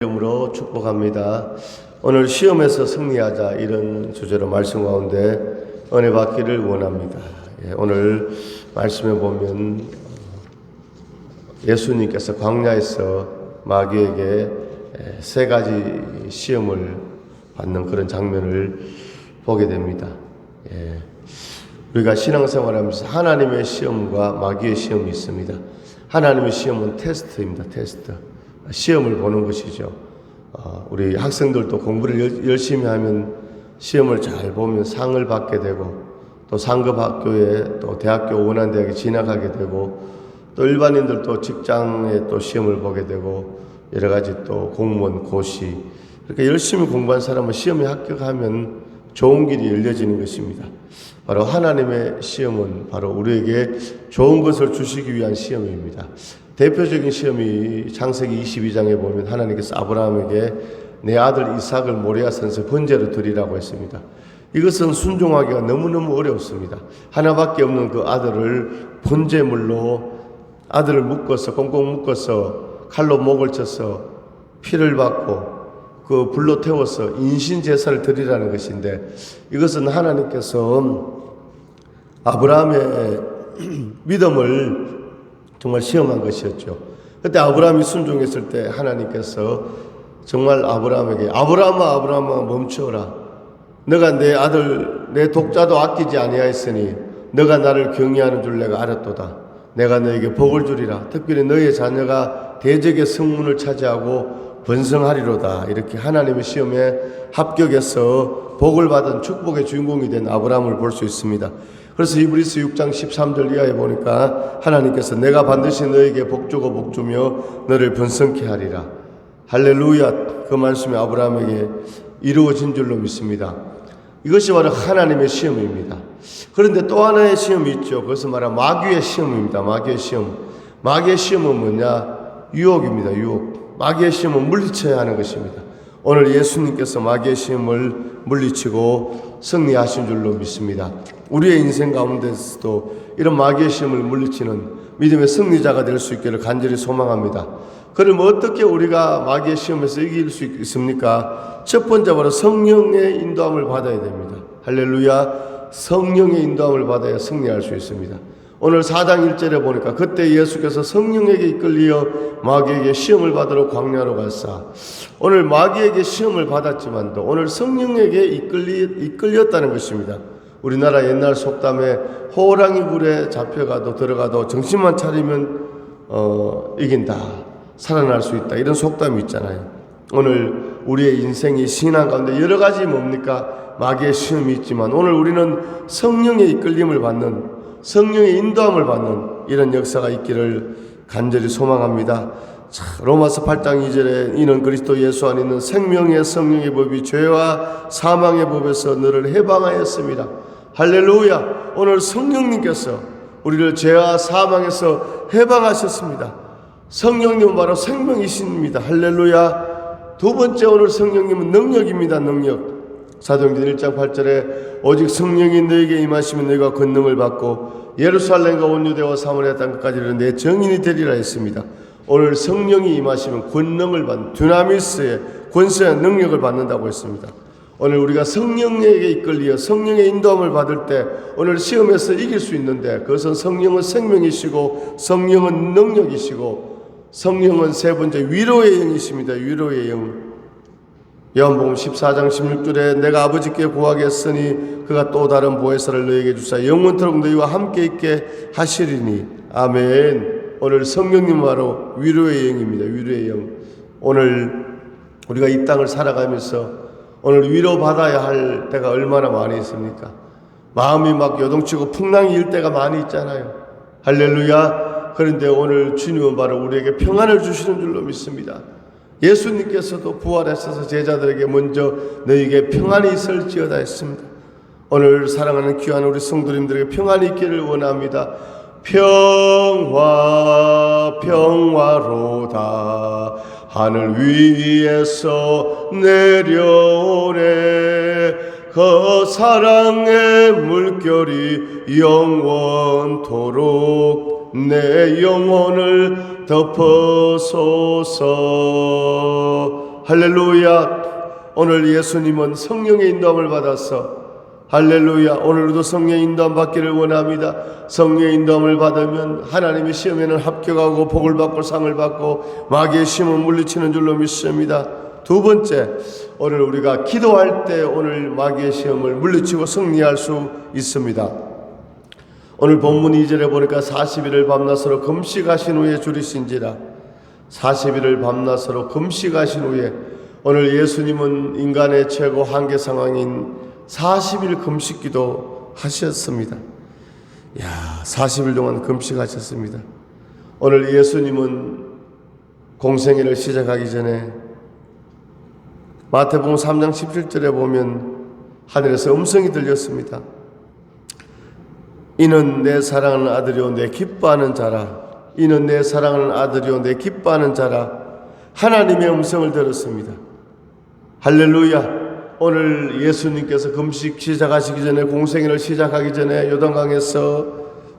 이름으로 축복합니다. 오늘 시험에서 승리하자 이런 주제로 말씀 가운데 은혜 받기를 원합니다. 오늘 말씀에 보면 예수님께서 광야에서 마귀에게 세 가지 시험을 받는 그런 장면을 보게 됩니다. 우리가 신앙생활하면서 하나님의 시험과 마귀의 시험이 있습니다. 하나님의 시험은 테스트입니다. 테스트. 시험을 보는 것이죠. 우리 학생들도 공부를 열심히 하면 시험을 잘 보면 상을 받게 되고 또 상급 학교에 또 대학교 원하는 대학에 진학하게 되고 또 일반인들도 직장에 또 시험을 보게 되고 여러 가지 또 공무원, 고시 이렇게 열심히 공부한 사람은 시험에 합격하면 좋은 길이 열려지는 것입니다. 바로 하나님의 시험은 바로 우리에게 좋은 것을 주시기 위한 시험입니다. 대표적인 시험이 창세기 22장에 보면 하나님께서 아브라함에게 내 아들 이삭을 모리아 산에서 번제로 드리라고 했습니다. 이것은 순종하기가 너무너무 어렵습니다. 하나밖에 없는 그 아들을 번제물로 아들을 묶어서 꽁꽁 묶어서 칼로 목을 쳐서 피를 받고 그 불로 태워서 인신 제사를 드리라는 것인데 이것은 하나님께서 아브라함의 믿음을 정말 시험한 것이었죠. 그때 아브라함이 순종했을 때 하나님께서 정말 아브라함에게 아브라함아 멈추어라. 너가 내 아들 내 독자도 아끼지 아니하였으니 너가 나를 경외하는 줄 내가 알았도다. 내가 너에게 복을 주리라. 특별히 너의 자녀가 대적의 성문을 차지하고 번성하리로다. 이렇게 하나님의 시험에 합격해서 복을 받은 축복의 주인공이 된 아브라함을 볼 수 있습니다. 그래서 히브리서 6장 13절 이하에 보니까 하나님께서 내가 반드시 너에게 복주고 복주며 너를 번성케 하리라. 할렐루야. 그 말씀이 아브라함에게 이루어진 줄로 믿습니다. 이것이 바로 하나님의 시험입니다. 그런데 또 하나의 시험이 있죠. 그것은 말하는 마귀의 시험입니다. 마귀의 시험. 마귀의 시험은 뭐냐? 유혹입니다. 유혹. 마귀의 시험은 물리쳐야 하는 것입니다. 오늘 예수님께서 마귀의 시험을 물리치고 승리하신 줄로 믿습니다. 우리의 인생 가운데서도 이런 마귀의 시험을 물리치는 믿음의 승리자가 될 수 있기를 간절히 소망합니다. 그럼 어떻게 우리가 마귀의 시험에서 이길 수 있습니까? 첫 번째 바로 성령의 인도함을 받아야 됩니다. 할렐루야. 성령의 인도함을 받아야 승리할 수 있습니다. 오늘 4장 1절에 보니까 그때 예수께서 성령에게 이끌리어 마귀에게 시험을 받으러 광야로 갔사. 오늘 마귀에게 시험을 받았지만도 오늘 성령에게 이끌렸다는 것입니다. 우리나라 옛날 속담에 호랑이 굴에 잡혀가도 들어가도 정신만 차리면 이긴다. 살아날 수 있다. 이런 속담이 있잖아요. 오늘 우리의 인생이 신앙 가운데 여러 가지 뭡니까? 마귀의 시험이 있지만 오늘 우리는 성령의 이끌림을 받는 성령의 인도함을 받는 이런 역사가 있기를 간절히 소망합니다. 로마서 8장 2절에 이는 그리스도 예수 안에 있는 생명의 성령의 법이 죄와 사망의 법에서 너를 해방하였습니다. 할렐루야. 오늘 성령님께서 우리를 죄와 사망에서 해방하셨습니다. 성령님은 바로 생명이십니다. 할렐루야. 두 번째 오늘 성령님은 능력입니다. 능력. 사도행전 1장 8절에 오직 성령이 너에게 임하시면 너희가 권능을 받고 예루살렘과 온 유대와 사마리아 땅까지 내 증인이 되리라 했습니다. 오늘 성령이 임하시면 권능을 받는 두나미스의 권세와 능력을 받는다고 했습니다. 오늘 우리가 성령에게 이끌려 성령의 인도함을 받을 때 오늘 시험에서 이길 수 있는데 그것은 성령은 생명이시고 성령은 능력이시고 성령은 세 번째 위로의 영이십니다. 위로의 영. 요한복음 14장 16절에 내가 아버지께 구하겠으니 그가 또 다른 보혜사를 너에게 주사 영원토록 너희와 함께 있게 하시리니 아멘. 오늘 성령님 바로 위로의 영입니다. 위로의 영. 오늘 우리가 이 땅을 살아가면서 오늘 위로받아야 할 때가 얼마나 많이 있습니까? 마음이 막 요동치고 풍랑이 일 때가 많이 있잖아요. 할렐루야. 그런데 오늘 주님은 바로 우리에게 평안을 주시는 줄로 믿습니다. 예수님께서도 부활하셔서 제자들에게 먼저 너희에게 평안이 있을지어다 했습니다. 오늘 사랑하는 귀한 우리 성도님들에게 평안이 있기를 원합니다. 평화로다 하늘 위에서 내려오네 그 사랑의 물결이 영원토록 내 영혼을 덮어소서. 할렐루야. 오늘 예수님은 성령의 인도함을 받아서 할렐루야. 오늘도 성령의 인도함 받기를 원합니다. 성령의 인도함을 받으면 하나님의 시험에는 합격하고 복을 받고 상을 받고 마귀의 시험을 물리치는 줄로 믿습니다. 두 번째, 오늘 우리가 기도할 때 오늘 마귀의 시험을 물리치고 승리할 수 있습니다. 오늘 본문 2절에 보니까 40일을 밤낮으로 금식하신 후에 줄이신지라. 40일을 밤낮으로 금식하신 후에 오늘 예수님은 인간의 최고 한계 상황인 40일 금식기도 하셨습니다. 40일 동안 금식하셨습니다. 오늘 예수님은 공생애를 시작하기 전에 마태복음 3장 17절에 보면 하늘에서 음성이 들렸습니다. 이는 내 사랑하는 아들이요 내 기뻐하는 자라. 이는 내 사랑하는 아들이요 내 기뻐하는 자라. 하나님의 음성을 들었습니다. 할렐루야. 오늘 예수님께서 금식 시작하시기 전에 공생애를 시작하기 전에 요단강에서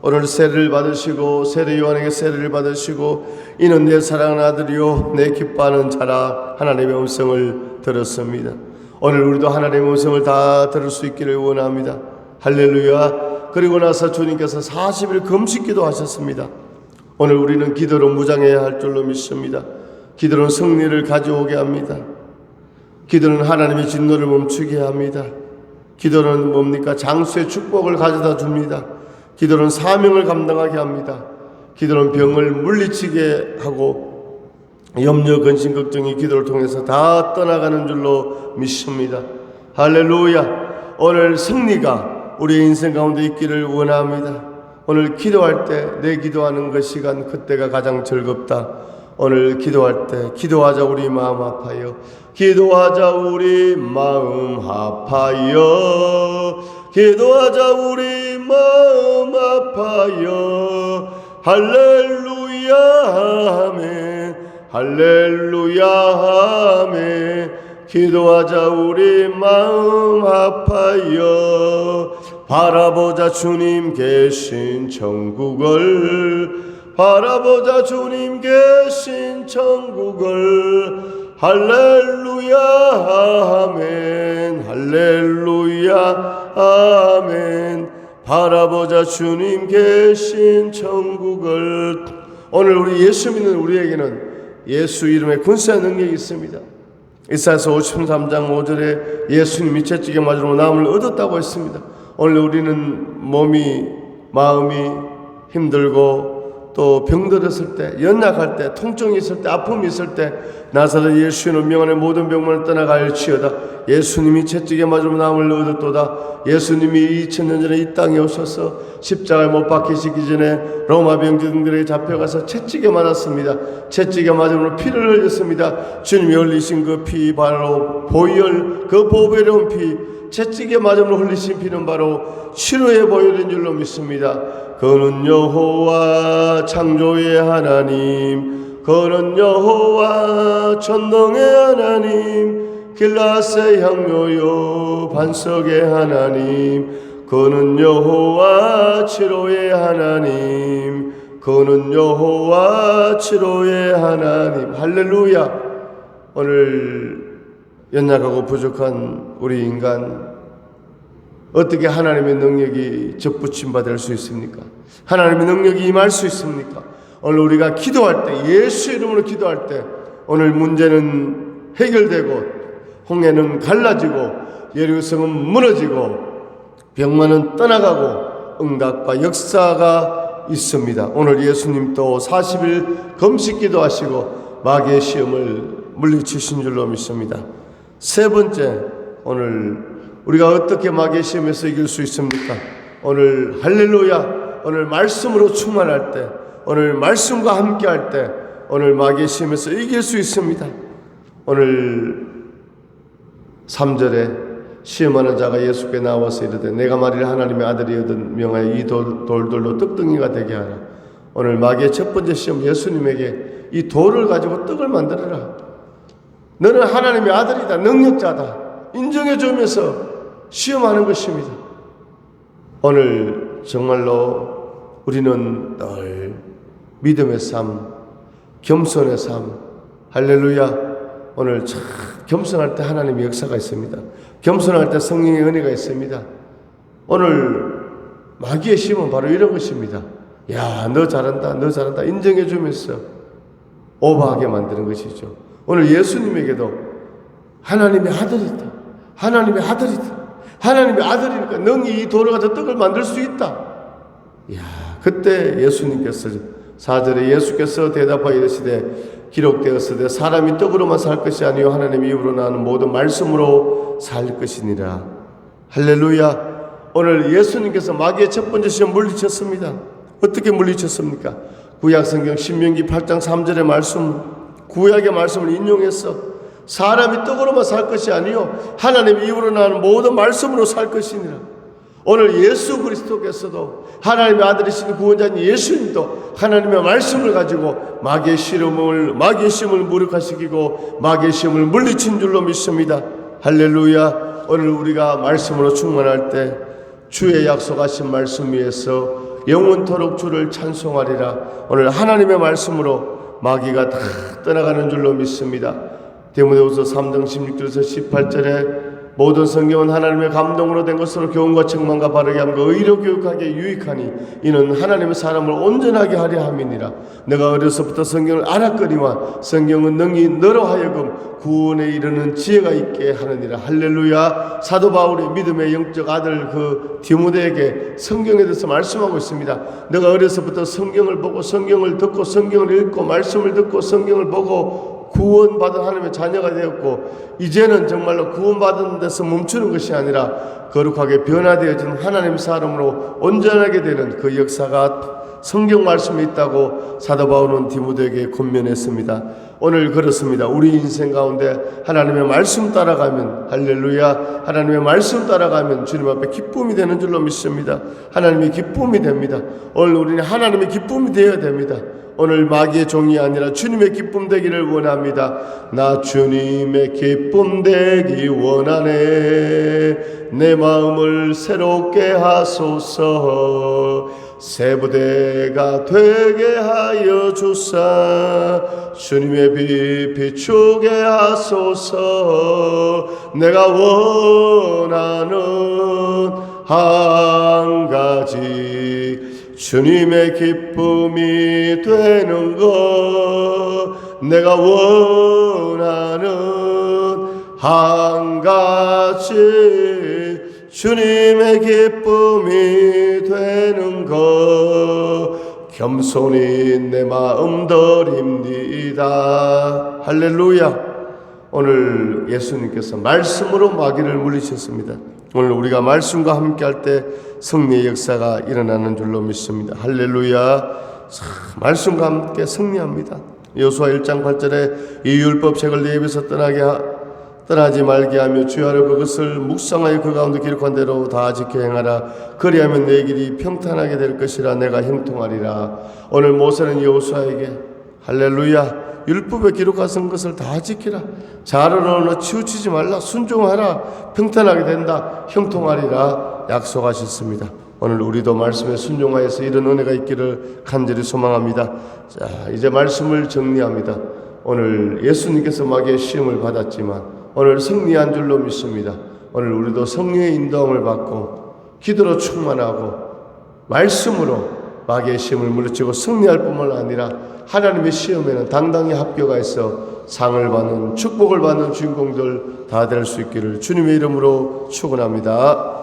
오늘 세례를 받으시고 세례 요한에게 세례를 받으시고 이는 내 사랑하는 아들이요 내 기뻐하는 자라 하나님의 음성을 들었습니다. 오늘 우리도 하나님의 음성을 다 들을 수 있기를 원합니다. 할렐루야. 그리고 나서 주님께서 40일 금식기도 하셨습니다. 오늘 우리는 기도로 무장해야 할 줄로 믿습니다. 기도는 승리를 가져오게 합니다. 기도는 하나님의 진노를 멈추게 합니다. 기도는 뭡니까? 장수의 축복을 가져다 줍니다. 기도는 사명을 감당하게 합니다. 기도는 병을 물리치게 하고 염려, 근심, 걱정이 기도를 통해서 다 떠나가는 줄로 믿습니다. 할렐루야. 오늘 승리가 우리의 인생 가운데 있기를 원합니다. 오늘 기도할 때 내 기도하는 그 시간 그때가 가장 즐겁다. 오늘 기도할 때 기도하자 우리 마음 아파요. 기도하자 우리 마음 아파요. 기도하자 우리 마음 아파요. 할렐루야 아멘. 할렐루야 아멘. 기도하자 우리 마음 아파요. 바라보자 주님 계신 천국을. 바라보자 주님 계신 천국을. 할렐루야 아멘. 할렐루야 아멘. 바라보자 주님 계신 천국을. 오늘 우리 예수 믿는 우리에게는 예수 이름의 군사의 능력이 있습니다. 이사야서 53장 5절에 예수님이 채찍에 맞으러 남을 얻었다고 했습니다. 오늘 우리는 몸이 마음이 힘들고 또 병들었을 때, 연약할 때, 통증이 있을 때, 아픔이 있을 때 나사렛 예수의 명안에 모든 병만을 떠나갈지어다. 예수님이 채찍에 맞으러 남을 얻었도다. 예수님이 2000년 전에 이 땅에 오셔서 십자가에 못 박히시기 전에 로마 병정들에게 잡혀가서 채찍에 맞았습니다. 채찍에 맞으므로 피를 흘렸습니다. 주님이 흘리신 그 피 바로 보혈, 그 보배로운 피, 채찍에 맞으므로 흘리신 피는 바로 치료의 보혈인 줄로 믿습니다. 그는 여호와 창조의 하나님, 그는 여호와 전능의 하나님, 길라세 향료요 반석의 하나님, 그는 여호와 치료의 하나님, 그는 여호와 치료의 하나님. 할렐루야. 오늘 연약하고 부족한 우리 인간 어떻게 하나님의 능력이 접붙임 받을 수 있습니까? 하나님의 능력이 임할 수 있습니까? 오늘 우리가 기도할 때, 예수 이름으로 기도할 때 오늘 문제는 해결되고 홍해는 갈라지고 예루살렘은 무너지고 병만은 떠나가고 응답과 역사가 있습니다. 오늘 예수님 또 40일 금식 기도하시고 마귀의 시험을 물리치신 줄로 믿습니다. 세 번째, 오늘 우리가 어떻게 마귀의 시험에서 이길 수 있습니까? 오늘 할렐루야, 오늘 말씀으로 충만할 때, 오늘 말씀과 함께할 때 오늘 마귀의 시험에서 이길 수 있습니다. 오늘 3절에 시험하는 자가 예수께 나와서 이르되 내가 말이라 하나님의 아들이거든 명하여 이 돌들로 떡덩이가 되게 하라. 오늘 마귀의 첫 번째 시험, 예수님에게 이 돌을 가지고 떡을 만들어라. 너는 하나님의 아들이다, 능력자다 인정해 주면서 시험하는 것입니다. 오늘 정말로 우리는 늘 믿음의 삶, 겸손의 삶, 할렐루야, 오늘 참 겸손할 때 하나님의 역사가 있습니다. 겸손할 때 성령의 은혜가 있습니다. 오늘 마귀의 시험은 바로 이런 것입니다. 야, 너 잘한다, 너 잘한다 인정해 주면서 오버하게 만드는 것이죠. 오늘 예수님에게도 하나님의 아들이다, 하나님의 아들이다, 하나님의 아들이니까 능히 이 돌을 가지고 떡을 만들 수 있다. 야, 그때 예수님께서 4절에 예수께서 대답하여 이르시되 기록되었으되 사람이 떡으로만 살 것이 아니요 하나님의 입으로 나오는 모든 말씀으로 살 것이니라. 할렐루야. 오늘 예수님께서 마귀의 첫 번째 시험 물리쳤습니다. 어떻게 물리쳤습니까? 구약성경 신명기 8장 3절의 말씀, 구약의 말씀을 인용해서 사람이 떡으로만 살 것이 아니요 하나님의 입으로 나오는 모든 말씀으로 살 것이니라. 오늘 예수 그리스도께서도 하나님의 아들이신 구원자인 예수님도 하나님의 말씀을 가지고 마귀의 시험을 무력화시키고 마귀의 시험을 물리친 줄로 믿습니다. 할렐루야. 오늘 우리가 말씀으로 충만할 때 주의 약속하신 말씀 위에서 영원토록 주를 찬송하리라. 오늘 하나님의 말씀으로 마귀가 다 떠나가는 줄로 믿습니다. 디모데후서 3장 16절에서 18절에 모든 성경은 하나님의 감동으로 된 것으로 교훈과 책망과 바르게 함과 의로 교육하기에 유익하니 이는 하나님의 사람을 온전하게 하려 함이니라. 내가 어려서부터 성경을 알았거니와 성경은 능히 너로 하여금 구원에 이르는 지혜가 있게 하느니라. 할렐루야. 사도 바울의 믿음의 영적 아들 그 디모데에게 성경에 대해서 말씀하고 있습니다. 내가 어려서부터 성경을 보고 성경을 듣고 성경을 읽고 말씀을 듣고 성경을 보고 구원받은 하나님의 자녀가 되었고 이제는 정말로 구원받은 데서 멈추는 것이 아니라 거룩하게 변화되어진 하나님의 사람으로 온전하게 되는 그 역사가 성경 말씀에 있다고 사도 바울은 디모데에게 권면했습니다. 오늘 그렇습니다. 우리 인생 가운데 하나님의 말씀 따라가면 할렐루야, 하나님의 말씀 따라가면 주님 앞에 기쁨이 되는 줄로 믿습니다. 하나님의 기쁨이 됩니다. 오늘 우리는 하나님의 기쁨이 되어야 됩니다. 오늘 마귀의 종이 아니라 주님의 기쁨 되기를 원합니다. 나 주님의 기쁨 되기 원하네. 내 마음을 새롭게 하소서. 새 부대가 되게 하여 주사. 주님의 빛 비추게 하소서. 내가 원하는 한 가지 주님의 기쁨이 되는 것. 내가 원하는 한 가지 주님의 기쁨이 되는 것. 겸손히 내 마음 드립니다. 할렐루야. 오늘 예수님께서 말씀으로 마귀를 물리셨습니다. 오늘 우리가 말씀과 함께 할 때 승리의 역사가 일어나는 줄로 믿습니다. 할렐루야. 말씀과 함께 승리합니다. 여호수아 1장 8절에 이 율법책을 네 입에서 떠나지 말게 하며 주야로 그것을 묵상하여 그 가운데 기록한 대로 다 지켜 행하라. 그리하면 내 길이 평탄하게 될 것이라. 내가 형통하리라. 오늘 모세는 여호수아에게 할렐루야, 율법에 기록하신 것을 다 지키라. 자르러나 치우치지 말라. 순종하라. 평탄하게 된다. 형통하리라 약속하셨습니다. 오늘 우리도 말씀에 순종하여서 이런 은혜가 있기를 간절히 소망합니다. 자, 이제 말씀을 정리합니다. 오늘 예수님께서 마귀의 시험을 받았지만 오늘 승리한 줄로 믿습니다. 오늘 우리도 성령의 인도함을 받고 기도로 충만하고 말씀으로 마귀의 시험을 물리치고 승리할 뿐만 아니라 하나님의 시험에는 당당히 합격해서 상을 받는, 축복을 받는 주인공들 다 될 수 있기를 주님의 이름으로 축원합니다.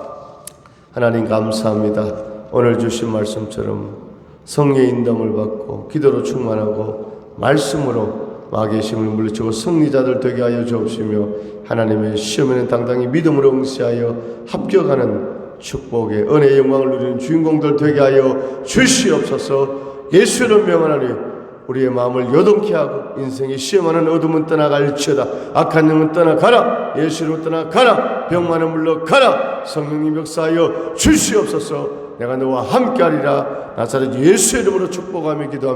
하나님 감사합니다. 오늘 주신 말씀처럼 성령의 인도함을 받고 기도로 충만하고 말씀으로 마귀의 시험을 물리치고 승리자들 되게 하여 주옵시며 하나님의 시험에는 당당히 믿음으로 응시하여 합격하는 축복의 은혜의 영광을 누리는 주인공들 되게 하여 주시옵소서. 예수를 명하나니 우리의 마음을 요동케 하고 인생의 시험하는 어둠은 떠나갈지어다. 악한 영은 떠나가라. 예수로 떠나가라. 병 많은 물러가라. 성령님 역사하여 주시옵소서. 내가 너와 함께하리라. 나사렛 예수의 이름으로 축복하며 기도합니다.